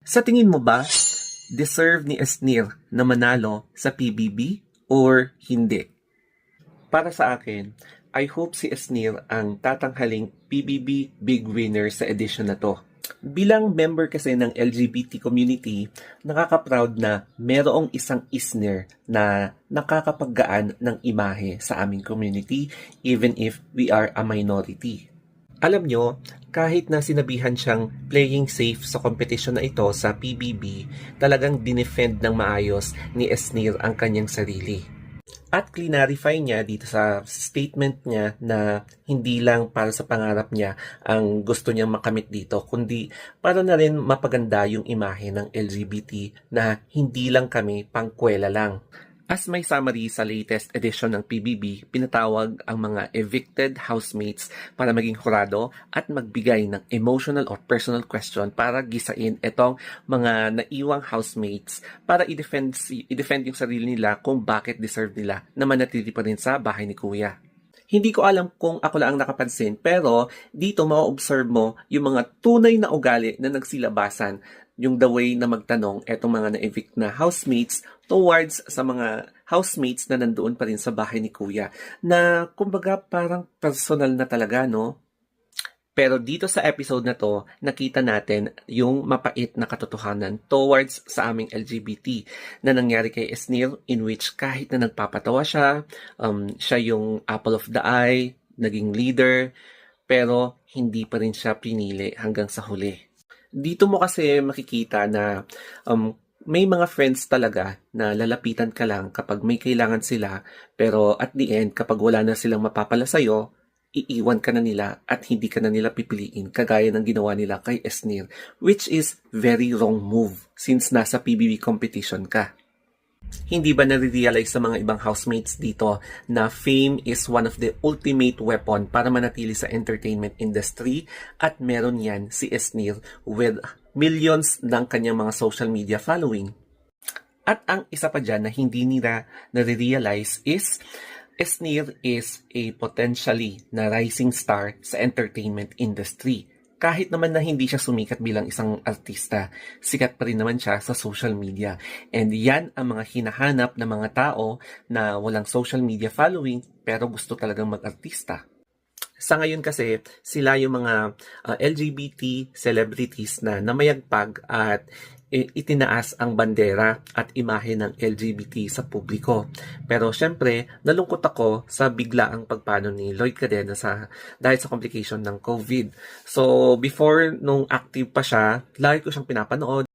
Sa tingin mo ba, deserve ni Esnir na manalo sa PBB or hindi? Para sa akin, I hope si Esnir ang tatanghaling PBB Big Winner sa edition na to. Bilang member kasi ng LGBT community, nakaka-proud na merong isang Esnir na nakakapaggaan ng imahe sa aming community even if we are a minority. Alam nyo, kahit na sinabihan siyang playing safe sa competition na ito sa PBB, talagang dinefend ng maayos ni Esnir ang kanyang sarili. At clarify niya dito sa statement niya na hindi lang para sa pangarap niya ang gusto niyang makamit dito, kundi para na rin mapaganda yung imahe ng LGBT na hindi lang kami pangkwela lang. As may summary sa latest edition ng PBB, pinatawag ang mga evicted housemates para maging hurado at magbigay ng emotional or personal question para gisain itong mga naiwang housemates para i-defend yung sarili nila kung bakit deserve nila na manatili pa rin sa bahay ni Kuya. Hindi ko alam kung ako lang ang nakapansin, pero dito ma-observe mo yung mga tunay na ugali na nagsilabasan, yung the way na magtanong etong mga na-evict na housemates towards sa mga housemates na nandoon pa rin sa bahay ni Kuya, na kumbaga parang personal na talaga, no? Pero dito sa episode na to, nakita natin yung mapait na katotohanan towards sa aming LGBT na nangyari kay Esnir, in which kahit na nagpapatawa siya, siya yung apple of the eye, naging leader, pero hindi pa rin siya pinili hanggang sa huli. Dito mo kasi makikita na may mga friends talaga na lalapitan ka lang kapag may kailangan sila, pero at the end, kapag wala na silang mapapala sa'yo, iiwan ka na nila at hindi ka na nila pipiliin kagaya ng ginawa nila kay Esnir, which is very wrong move since nasa PBB competition ka. Hindi ba nare-realize sa mga ibang housemates dito na fame is one of the ultimate weapon para manatili sa entertainment industry, at meron yan si Esnir with millions ng kanyang mga social media following. At ang isa pa dyan na hindi nila nare-realize is Esnir is a potentially na rising star sa entertainment industry. Kahit naman na hindi siya sumikat bilang isang artista, sikat pa rin naman siya sa social media. And yan ang mga hinahanap ng mga tao na walang social media following pero gusto talagang mag-artista. Sa ngayon kasi, sila yung mga LGBT celebrities na namayagpag at itinaas ang bandera at imahe ng LGBT sa publiko. Pero syempre, nalungkot ako sa biglaang pagpano ni Lloyd Cadena dahil sa complication ng COVID. So, before nung active pa siya, lagi ko siyang pinapanood.